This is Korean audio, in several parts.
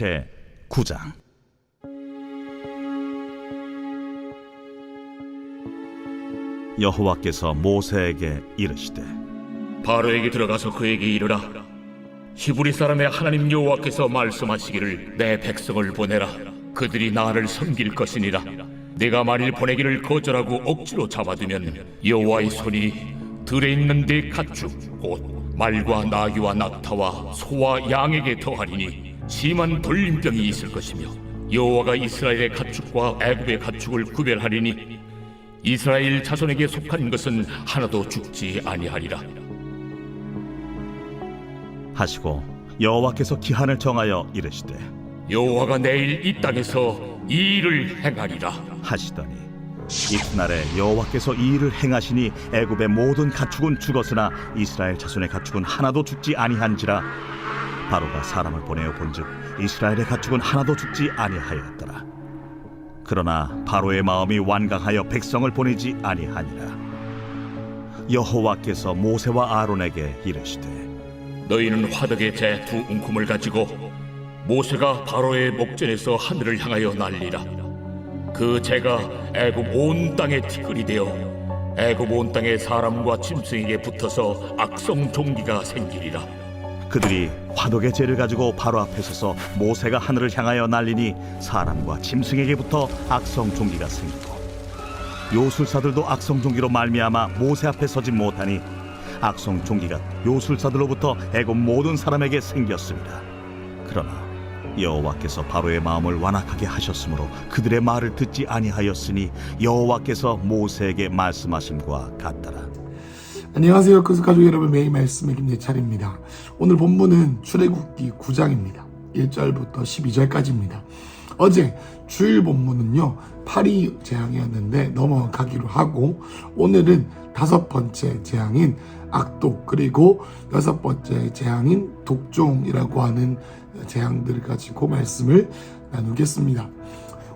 제9장. 여호와께서 모세에게 이르시되 바로에게 들어가서 그에게 이르라. 히브리 사람의 하나님 여호와께서 말씀하시기를 내 백성을 보내라. 그들이 나를 섬길 것이니라. 내가 만일 보내기를 거절하고 억지로 잡아두면 여호와의 손이 들에 있는 네 가축 곧 말과 나귀와 낙타와 소와 양에게 더하리니 심한 돌림병이 있을 것이며 여호와가 이스라엘의 가축과 애굽의 가축을 구별하리니 이스라엘 자손에게 속한 것은 하나도 죽지 아니하리라 하시고 여호와께서 기한을 정하여 이르시되 여호와가 내일 이 땅에서 이 일을 행하리라 하시더니 이튿날에 여호와께서 이 일을 행하시니 애굽의 모든 가축은 죽었으나 이스라엘 자손의 가축은 하나도 죽지 아니한지라. 바로가 사람을 보내어 본즉 이스라엘의 가축은 하나도 죽지 아니하였더라. 그러나 바로의 마음이 완강하여 백성을 보내지 아니하니라. 여호와께서 모세와 아론에게 이르시되 너희는 화덕의 재 두 웅큼을 가지고 모세가 바로의 목전에서 하늘을 향하여 날리라. 그 재가 애굽 온 땅에 티끌이 되어 애굽 온 땅의 사람과 짐승에게 붙어서 악성 종기가 생기리라. 그들이 화덕의 재를 가지고 바로 앞에 서서 모세가 하늘을 향하여 날리니 사람과 짐승에게 붙어 악성 종기가 생기고 요술사들도 악성 종기로 말미암아 모세 앞에 서지 못하니 악성 종기가 요술사들로부터 애굽 모든 사람에게 생겼습니다. 그러나 여호와께서 바로의 마음을 완악하게 하셨으므로 그들의 말을 듣지 아니하였으니 여호와께서 모세에게 말씀하심과 같더라. 안녕하세요. 가족 여러분, 매일 말씀의 김예찬입니다. 오늘 본문은 출애굽기 9장입니다. 1절부터 12절까지입니다. 어제 주일 본문은요 8위 재앙이었는데 넘어가기로 하고, 오늘은 5번째 재앙인 악독, 그리고 6번째 재앙인 독종이라고 하는 재앙들을 가지고 말씀을 나누겠습니다.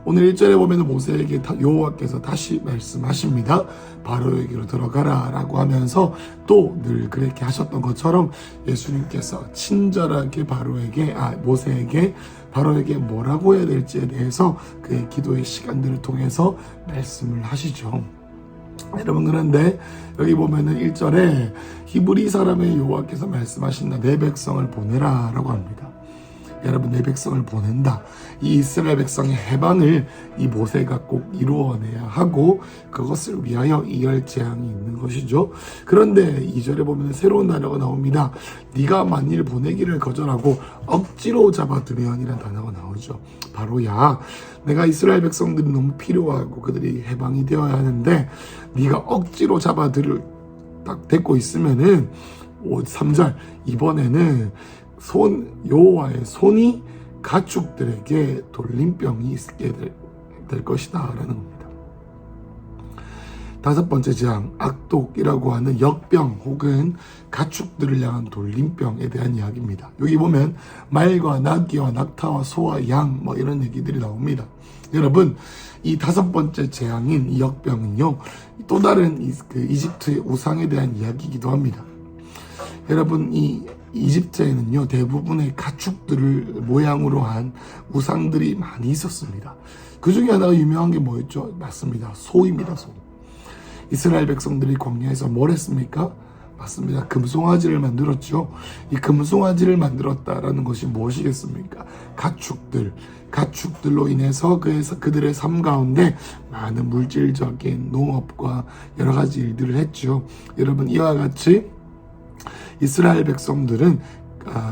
오늘 1절에 보면 모세에게 여호와께서 다시 말씀하십니다. 바로에게로 들어가라 라고 하면서 또 늘 그렇게 하셨던 것처럼 예수님께서 친절하게 모세에게 바로에게 뭐라고 해야 될지에 대해서 그의 기도의 시간들을 통해서 말씀을 하시죠. 여러분, 그런데 여기 보면은 1절에 히브리 사람의 여호와께서 말씀하신다. 내 백성을 보내라 라고 합니다. 여러분, 내 백성을 보낸다. 이 이스라엘 백성의 해방을 이 모세가 꼭 이루어내야 하고 그것을 위하여 이 열 재앙이 있는 것이죠. 그런데 2절에 보면 새로운 단어가 나옵니다. 네가 만일 보내기를 거절하고 억지로 잡아두면 이라는 단어가 나오죠. 바로야, 내가 이스라엘 백성들이 너무 필요하고 그들이 해방이 되어야 하는데 네가 억지로 잡아들을 딱 데리고 있으면은 3절 이번에는 여호와의 손이 가축들에게 돌림병이 있게 될 것이다 라는 겁니다. 5번째 재앙, 악독이라고 하는 역병 혹은 가축들을 향한 돌림병에 대한 이야기입니다. 여기 보면 말과 나귀와 낙타와 소와 양 이런 얘기들이 나옵니다. 여러분, 이 5번째 재앙인 이 역병은요 또 다른 이집트의 우상에 대한 이야기이기도 합니다. 여러분, 이 이집트에는요 대부분의 가축들을 모양으로 한 우상들이 많이 있었습니다. 그 중에 하나가 유명한 게 뭐였죠? 맞습니다. 소입니다. 소. 이스라엘 백성들이 광야에서 뭘 했습니까? 맞습니다. 금송아지를 만들었죠. 이 금송아지를 만들었다라는 것이 무엇이겠습니까? 가축들로 인해서 그들의 삶 가운데 많은 물질적인 농업과 여러 가지 일들을 했죠. 여러분, 이와 같이 이스라엘 백성들은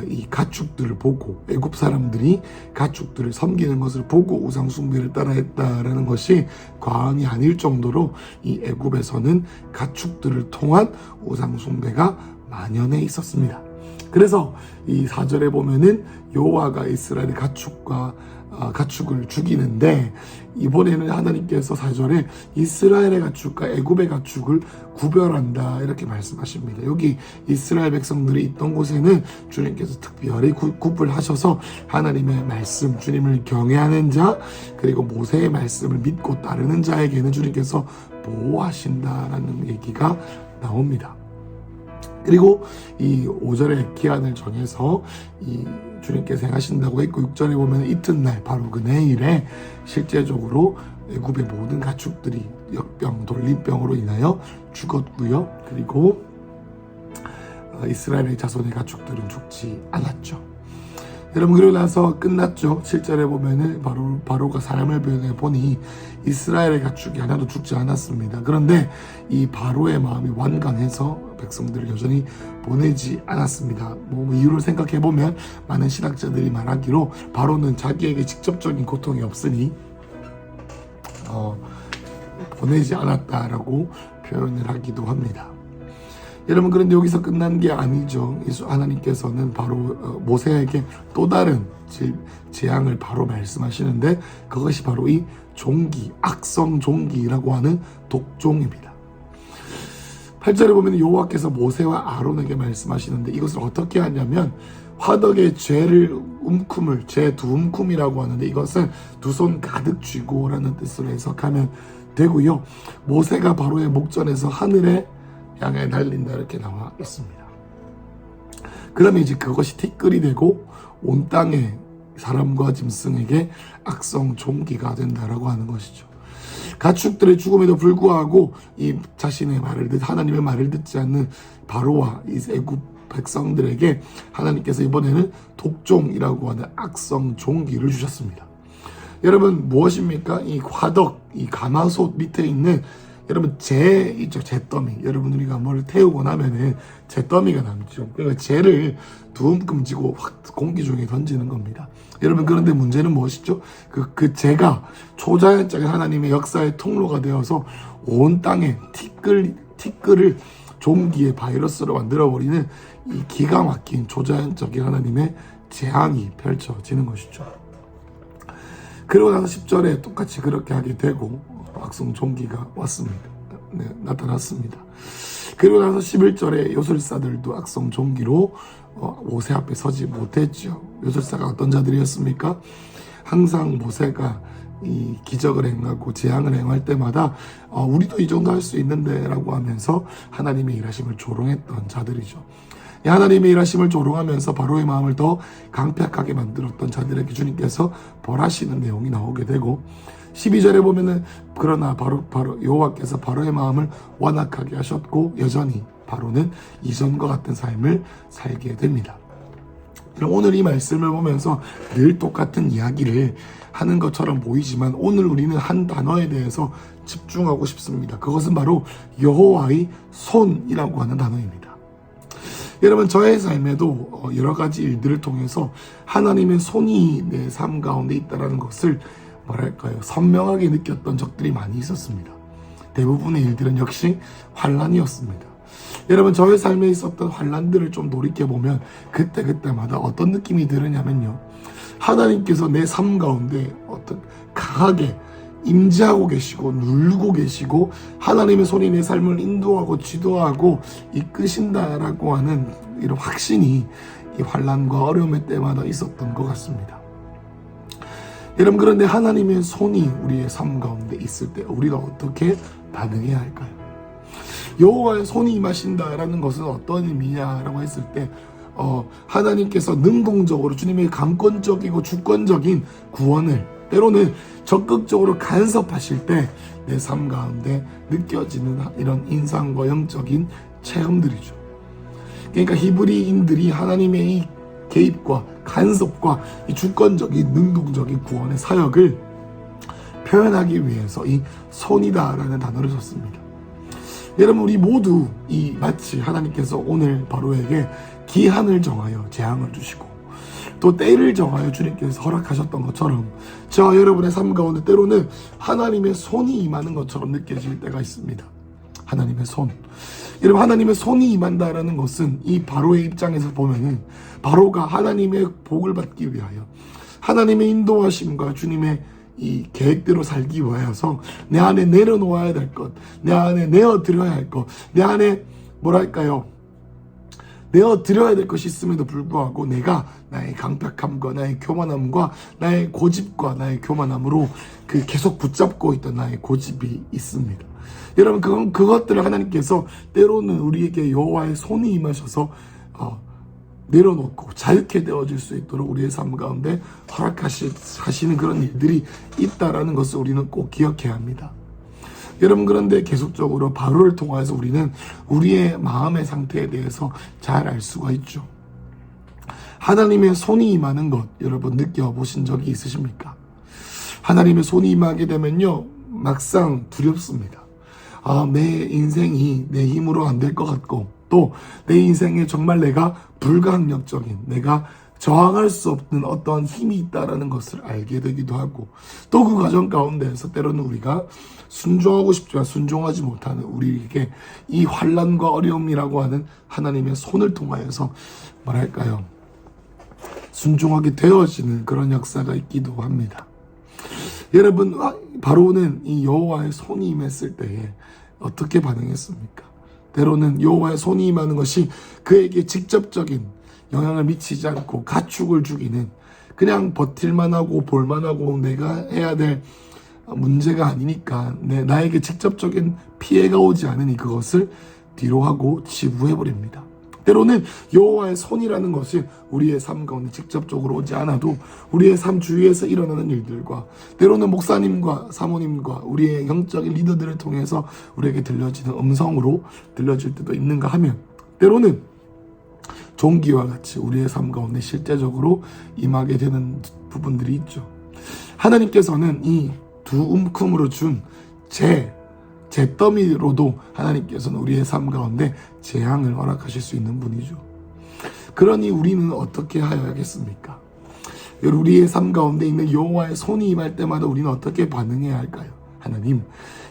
이 가축들을 보고, 애굽 사람들이 가축들을 섬기는 것을 보고 우상 숭배를 따라했다라는 것이 과언이 아닐 정도로 이 애굽에서는 가축들을 통한 우상 숭배가 만연해 있었습니다. 그래서 이 4절에 보면은 여호와가 이스라엘의 가축을 죽이는데, 이번에는 하나님께서 4절에 이스라엘의 가축과 애굽의 가축을 구별한다 이렇게 말씀하십니다. 여기 이스라엘 백성들이 있던 곳에는 주님께서 특별히 구분하셔서 하나님의 말씀, 주님을 경외하는 자, 그리고 모세의 말씀을 믿고 따르는 자에게는 주님께서 보호하신다라는 얘기가 나옵니다. 그리고 이 5절에 기한을 정해서 이 주님께서 행하신다고 했고 6절에 보면 이튿날 바로 그 내일에 실제적으로 애굽의 모든 가축들이 역병, 돌림병으로 인하여 죽었고요. 그리고 이스라엘의 자손의 가축들은 죽지 않았죠. 여러분, 그러고 나서 끝났죠. 7절에 보면은 바로가 사람을 보내 보니 이스라엘의 가축이 하나도 죽지 않았습니다. 그런데 이 바로의 마음이 완강해서 백성들을 여전히 보내지 않았습니다. 뭐 이유를 생각해 보면 많은 신학자들이 말하기로 바로는 자기에게 직접적인 고통이 없으니 보내지 않았다라고 표현을 하기도 합니다. 여러분, 그런데 여기서 끝난 게 아니죠. 하나님께서는 바로 모세에게 또 다른 재앙을 바로 말씀하시는데 그것이 바로 이 종기, 악성 종기라고 하는 독종입니다. 8절에 보면 여호와께서 모세와 아론에게 말씀하시는데 이것을 어떻게 하냐면 화덕의 죄를 죄 두 움큼이라고 하는데 이것은 두 손 가득 쥐고라는 뜻으로 해석하면 되고요. 모세가 바로의 목전에서 하늘에 향해 날린다 이렇게 나와 있습니다. 그러면 이제 그것이 티끌이 되고 온 땅의 사람과 짐승에게 악성 종기가 된다라고 하는 것이죠. 가축들의 죽음에도 불구하고 이 자신의 하나님의 말을 듣지 않는 바로와 이 애굽 백성들에게 하나님께서 이번에는 독종이라고 하는 악성 종기를 주셨습니다. 여러분, 무엇입니까? 이 화덕, 이 가마솥 밑에 있는 여러분 있죠, 잿더미. 여러분, 우리가 뭘 태우고 나면은 잿더미가 남죠. 그러니까 잿을 두 움큼 쥐고 확 공기 중에 던지는 겁니다. 여러분, 그런데 문제는 무엇이죠? 그 잿가 초자연적인 하나님의 역사의 통로가 되어서 온 땅에 티끌을 종기의 바이러스로 만들어버리는 이 기가 막힌 초자연적인 하나님의 재앙이 펼쳐지는 것이죠. 그러고 나서 10절에 똑같이 그렇게 하게 되고 악성 종기가 왔습니다. 나타났습니다. 그리고 나서 11절에 요술사들도 악성 종기로 모세 앞에 서지 못했죠. 요술사가 어떤 자들이었습니까? 항상 모세가 이 기적을 행하고 재앙을 행할 때마다 우리도 이 정도 할 수 있는데 라고 하면서 하나님의 일하심을 조롱했던 자들이죠. 하나님의 일하심을 조롱하면서 바로의 마음을 더 강팍하게 만들었던 자들에게 주님께서 벌하시는 내용이 나오게 되고 12절에 보면은 그러나 바로 여호와께서 바로의 마음을 완악하게 하셨고 여전히 바로는 이전과 같은 삶을 살게 됩니다. 오늘 이 말씀을 보면서 늘 똑같은 이야기를 하는 것처럼 보이지만 오늘 우리는 한 단어에 대해서 집중하고 싶습니다. 그것은 바로 여호와의 손이라고 하는 단어입니다. 여러분, 저의 삶에도 여러 가지 일들을 통해서 하나님의 손이 내 삶 가운데 있다는 것을 선명하게 느꼈던 적들이 많이 있었습니다. 대부분의 일들은 역시 환난이었습니다. 여러분, 저의 삶에 있었던 환난들을 좀 돌이켜보면 그때마다 어떤 느낌이 들으냐면요, 하나님께서 내 삶 가운데 어떤 강하게 임재하고 계시고 누르고 계시고 하나님의 손이 내 삶을 인도하고 지도하고 이끄신다라고 하는 이런 확신이 이 환난과 어려움의 때마다 있었던 것 같습니다. 여러분, 그런데 하나님의 손이 우리의 삶 가운데 있을 때 우리가 어떻게 반응해야 할까요? 여호와의 손이 임하신다라는 것은 어떤 의미냐라고 했을 때 하나님께서 능동적으로 주님의 감권적이고 주권적인 구원을 때로는 적극적으로 간섭하실 때 내 삶 가운데 느껴지는 이런 인상과 영적인 체험들이죠. 그러니까 히브리인들이 하나님의 이 개입과 간섭과 이 주권적인 능동적인 구원의 사역을 표현하기 위해서 이 손이다라는 단어를 썼습니다. 여러분, 우리 모두 마치 하나님께서 오늘 바로에게 기한을 정하여 재앙을 주시고 또 때를 정하여 주님께서 허락하셨던 것처럼 저와 여러분의 삶 가운데 때로는 하나님의 손이 임하는 것처럼 느껴질 때가 있습니다. 하나님의 손. 여러분, 하나님의 손이 임한다라는 것은 이 바로의 입장에서 보면은 바로가 하나님의 복을 받기 위하여 하나님의 인도하심과 주님의 이 계획대로 살기 위하여서 내 안에 내려놓아야 될 것, 내 안에 내어드려야 할 것, 내 안에 내어드려야 될 것이 있음에도 불구하고 내가 나의 강팍함과 나의 교만함과 나의 고집과 나의 교만함으로 계속 붙잡고 있던 나의 고집이 있습니다. 여러분 그것들을 하나님께서 때로는 우리에게 여호와의 손이 임하셔서 내려놓고 자유케 되어질 수 있도록 우리의 삶 가운데 허락하시는 그런 일들이 있다라는 것을 우리는 꼭 기억해야 합니다. 여러분, 그런데 계속적으로 바로를 통해서 우리는 우리의 마음의 상태에 대해서 잘 알 수가 있죠. 하나님의 손이 임하는 것 여러분 느껴보신 적이 있으십니까? 하나님의 손이 임하게 되면요 막상 두렵습니다. 내 인생이 내 힘으로 안 될 것 같고, 또 내 인생에 정말 내가 불가항력적인, 내가 저항할 수 없는 어떠한 힘이 있다라는 것을 알게 되기도 하고, 또 그 과정 가운데에서 때로는 우리가 순종하고 싶지만 순종하지 못하는 우리에게 이 환난과 어려움이라고 하는 하나님의 손을 통하여서 순종하게 되어지는 그런 역사가 있기도 합니다. 여러분, 바로는 이 여호와의 손이 임했을 때에 어떻게 반응했습니까? 때로는 여호와의 손이 임하는 것이 그에게 직접적인 영향을 미치지 않고 가축을 죽이는, 그냥 버틸만 하고 볼만 하고 내가 해야 될 문제가 아니니까 나에게 직접적인 피해가 오지 않으니 그것을 뒤로 하고 지부해버립니다. 때로는 여호와의 손이라는 것이 우리의 삶 가운데 직접적으로 오지 않아도 우리의 삶 주위에서 일어나는 일들과, 때로는 목사님과 사모님과 우리의 영적인 리더들을 통해서 우리에게 들려지는 음성으로 들려질 때도 있는가 하면, 때로는 종기와 같이 우리의 삶 가운데 실제적으로 임하게 되는 부분들이 있죠. 하나님께서는 이 두 움큼으로 준 잿더미로도 하나님께서는 우리의 삶 가운데 재앙을 허락하실 수 있는 분이죠. 그러니 우리는 어떻게 하여야겠습니까? 우리의 삶 가운데 있는 여호와의 손이 임할 때마다 우리는 어떻게 반응해야 할까요? 하나님,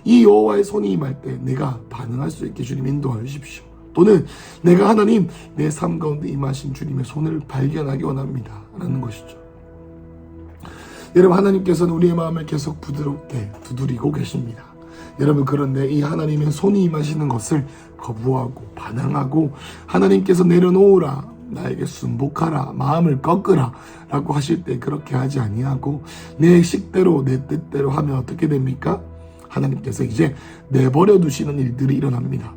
이 여호와의 손이 임할 때 내가 반응할 수 있게 주님 인도하여 주십시오. 또는 내가 하나님 내 삶 가운데 임하신 주님의 손을 발견하기 원합니다 라는 것이죠. 여러분, 하나님께서는 우리의 마음을 계속 부드럽게 두드리고 계십니다. 여러분, 그런데 이 하나님의 손이 임하시는 것을 거부하고 반항하고 하나님께서 내려놓으라, 나에게 순복하라, 마음을 꺾으라 라고 하실 때 그렇게 하지 아니하고 내 식대로 내 뜻대로 하면 어떻게 됩니까? 하나님께서 이제 내버려 두시는 일들이 일어납니다.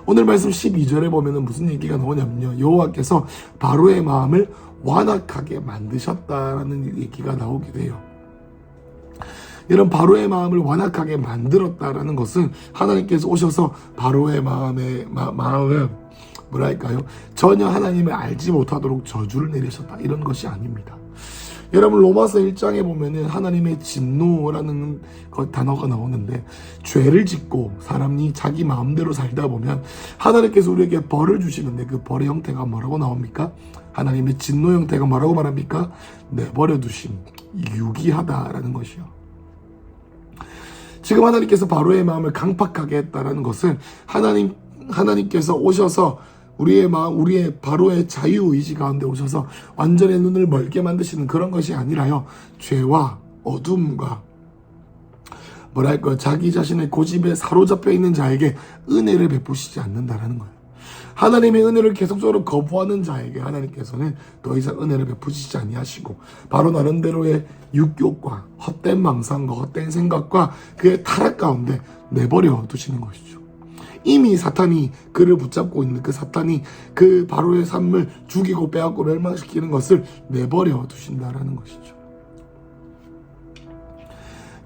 오늘 말씀 12절에 보면 무슨 얘기가 나오냐면요, 여호와께서 바로의 마음을 완악하게 만드셨다라는 얘기가 나오게 돼요. 이런 바로의 마음을 완악하게 만들었다라는 것은 하나님께서 오셔서 바로의 마음을 전혀 하나님을 알지 못하도록 저주를 내리셨다, 이런 것이 아닙니다. 여러분, 로마서 1장에 보면은 하나님의 진노라는 단어가 나오는데, 죄를 짓고 사람이 자기 마음대로 살다 보면 하나님께서 우리에게 벌을 주시는데 그 벌의 형태가 뭐라고 나옵니까? 하나님의 진노 형태가 뭐라고 말합니까? 내버려 두심, 유기하다라는 것이요. 지금 하나님께서 바로의 마음을 강팍하게 했다라는 것은 하나님께서 오셔서 우리의 마음, 우리의 바로의 자유의지 가운데 오셔서 완전히 눈을 멀게 만드시는 그런 것이 아니라요, 죄와 어둠과 자기 자신의 고집에 사로잡혀 있는 자에게 은혜를 베푸시지 않는다라는 거예요. 하나님의 은혜를 계속적으로 거부하는 자에게 하나님께서는 더 이상 은혜를 베푸시지 아니하시고 바로 나름대로의 육욕과 헛된 망상과 헛된 생각과 그의 타락 가운데 내버려 두시는 것이죠. 이미 사탄이 그를 붙잡고 있는 그 사탄이 그 바로의 삶을 죽이고 빼앗고 멸망시키는 것을 내버려 두신다라는 것이죠.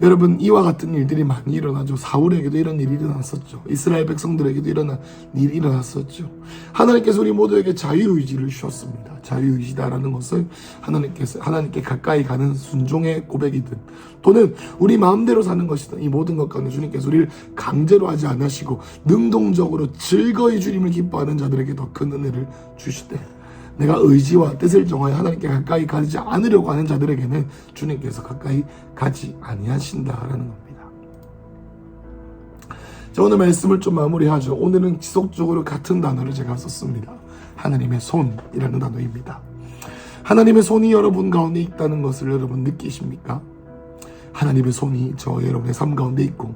여러분, 이와 같은 일들이 많이 일어나죠. 사울에게도 이런 일이 일어났었죠. 이스라엘 백성들에게도 이런 일이 일어났었죠. 하나님께서 우리 모두에게 자유의지를 주셨습니다. 자유의지다라는 것은 하나님께 가까이 가는 순종의 고백이든, 또는 우리 마음대로 사는 것이든, 이 모든 것 가운데 주님께서 우리를 강제로 하지 않으시고 능동적으로 즐거이 주님을 기뻐하는 자들에게 더 큰 은혜를 주시되, 내가 의지와 뜻을 정하여 하나님께 가까이 가지 않으려고 하는 자들에게는 주님께서 가까이 가지 아니하신다라는 겁니다. 자, 오늘 말씀을 좀 마무리하죠. 오늘은 지속적으로 같은 단어를 제가 썼습니다. 하나님의 손이라는 단어입니다. 하나님의 손이 여러분 가운데 있다는 것을 여러분 느끼십니까? 하나님의 손이 여러분의 삶 가운데 있고,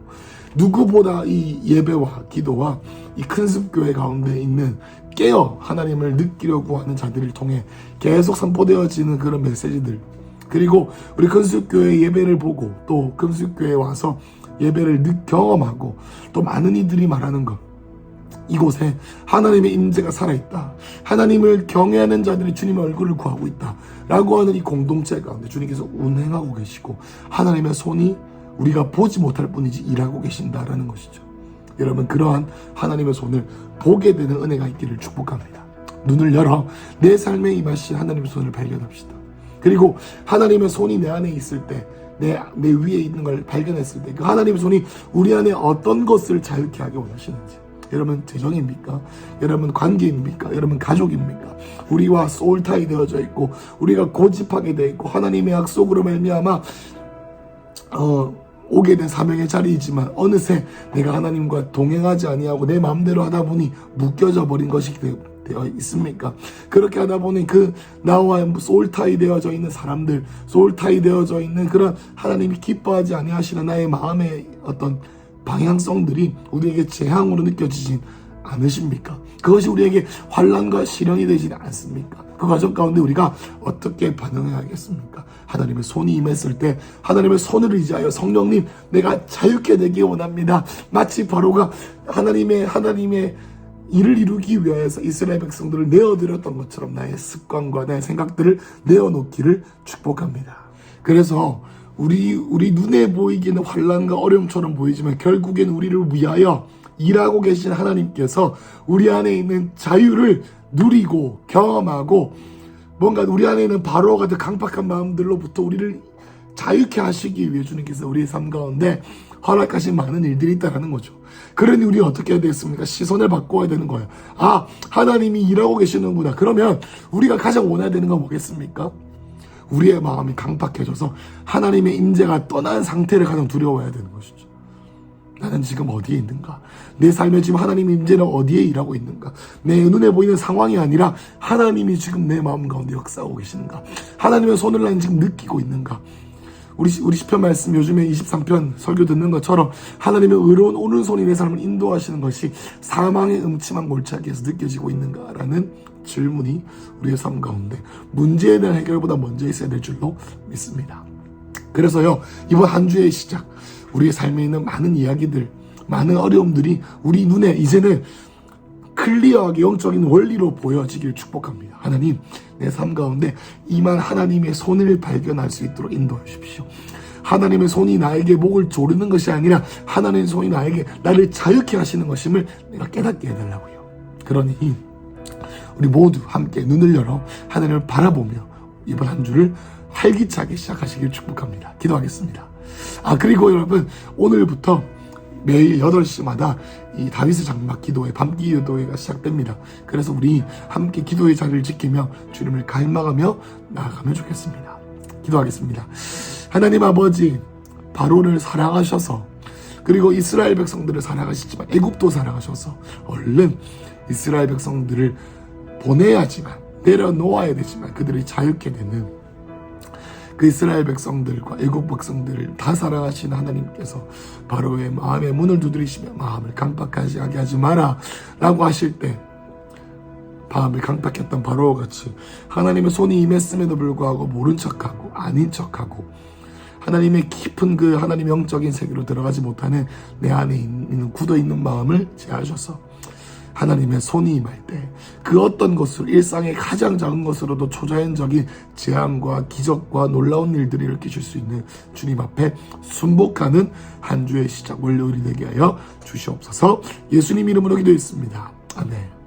누구보다 이 예배와 기도와 이 큰 습교회 가운데 있는 깨어 하나님을 느끼려고 하는 자들을 통해 계속 선포되어지는 그런 메시지들, 그리고 우리 큰수교회 예배를 보고 또 큰수교회에 와서 예배를 경험하고 또 많은 이들이 말하는 것, 이곳에 하나님의 임재가 살아있다, 하나님을 경외하는 자들이 주님의 얼굴을 구하고 있다 라고 하는 이 공동체 가운데 주님께서 운행하고 계시고 하나님의 손이 우리가 보지 못할 뿐이지 일하고 계신다라는 것이죠. 여러분, 그러한 하나님의 손을 보게 되는 은혜가 있기를 축복합니다. 눈을 열어 내 삶에 임하신 하나님의 손을 발견합시다. 그리고 하나님의 손이 내 안에 있을 때, 내 위에 있는 걸 발견했을 때 그 하나님의 손이 우리 안에 어떤 것을 자유케 하게 원하시는지, 여러분 재정입니까? 여러분 관계입니까? 여러분 가족입니까? 우리와 소울타이 되어져 있고 우리가 고집하게 되어 있고 하나님의 약속으로 말미암아 오게 된 사명의 자리이지만 어느새 내가 하나님과 동행하지 아니하고 내 마음대로 하다 보니 묶여져 버린 것이 되어 있습니까? 그렇게 하다 보니 그 나와 소울타이 되어져 있는 사람들, 소울타이 되어져 있는 그런 하나님이 기뻐하지 아니하시는 나의 마음의 어떤 방향성들이 우리에게 재앙으로 느껴지진 않으십니까? 그것이 우리에게 환난과 시련이 되지 않습니까? 그 과정 가운데 우리가 어떻게 반응해야겠습니까? 하나님의 손이 임했을 때 하나님의 손을 의지하여 성령님, 내가 자유케 되기 원합니다. 마치 바로가 하나님의 일을 이루기 위하여서 이스라엘 백성들을 내어드렸던 것처럼 나의 습관과 나의 생각들을 내어놓기를 축복합니다. 그래서 우리 눈에 보이기는 환난과 어려움처럼 보이지만 결국엔 우리를 위하여 일하고 계신 하나님께서 우리 안에 있는 자유를 누리고 경험하고 뭔가 우리 안에 있는 바로와 같은 강팍한 마음들로부터 우리를 자유케 하시기 위해 주님께서 우리의 삶 가운데 허락하신 많은 일들이 있다는 거죠. 그러니 우리 어떻게 해야 되겠습니까? 시선을 바꿔야 되는 거예요. 아, 하나님이 일하고 계시는구나. 그러면 우리가 가장 원해야 되는 건 뭐겠습니까? 우리의 마음이 강팍해져서 하나님의 임재가 떠난 상태를 가장 두려워해야 되는 것이죠. 나는 지금 어디에 있는가? 내 삶에 지금 하나님의 임재는 어디에 일하고 있는가? 내 눈에 보이는 상황이 아니라 하나님이 지금 내 마음 가운데 역사하고 계시는가? 하나님의 손을 나는 지금 느끼고 있는가? 우리 시편 말씀, 요즘에 23편 설교 듣는 것처럼 하나님의 의로운 오른손이 내 삶을 인도하시는 것이 사망의 음침한 골짜기에서 느껴지고 있는가라는 질문이 우리의 삶 가운데 문제에 대한 해결보다 먼저 있어야 될 줄로 믿습니다. 그래서요, 이번 한 주의 시작, 우리의 삶에 있는 많은 이야기들, 많은 어려움들이 우리 눈에 이제는 클리어하게 영적인 원리로 보여지길 축복합니다. 하나님, 내 삶 가운데 이만 하나님의 손을 발견할 수 있도록 인도해 주십시오. 하나님의 손이 나에게 목을 조르는 것이 아니라 하나님의 손이 나를 자유케 하시는 것임을 내가 깨닫게 해달라고요. 그러니 우리 모두 함께 눈을 열어 하나님을 바라보며 이번 한 주를 활기차게 시작하시길 축복합니다. 기도하겠습니다. 그리고 여러분, 오늘부터 매일 8시마다 이 다윗의 장막 기도회, 밤기 기도회가 시작됩니다. 그래서 우리 함께 기도의 자리를 지키며 주님을 갈망하며 나아가면 좋겠습니다. 기도하겠습니다. 하나님 아버지, 바로를 사랑하셔서 그리고 이스라엘 백성들을 사랑하시지만 애굽도 사랑하셔서 얼른 이스라엘 백성들을 보내야지만, 내려놓아야 되지만 그들이 자유케 되는 그 이스라엘 백성들과 애국 백성들을 다 사랑하시는 하나님께서 바로의 마음의 문을 두드리시며 마음을 강팍하게 하지 마라 라고 하실 때 마음을 강팍했던 바로와 같이 하나님의 손이 임했음에도 불구하고 모른 척하고 아닌 척하고 하나님의 깊은 그 하나님의 영적인 세계로 들어가지 못하는 내 안에 있는 굳어있는 마음을 제하셔서 하나님의 손이 임할 때 그 어떤 것으로, 일상의 가장 작은 것으로도 초자연적인 재앙과 기적과 놀라운 일들을 일으키실 수 있는 주님 앞에 순복하는 한 주의 시작 월요일이 되게 하여 주시옵소서. 예수님 이름으로 기도했습니다. 아멘.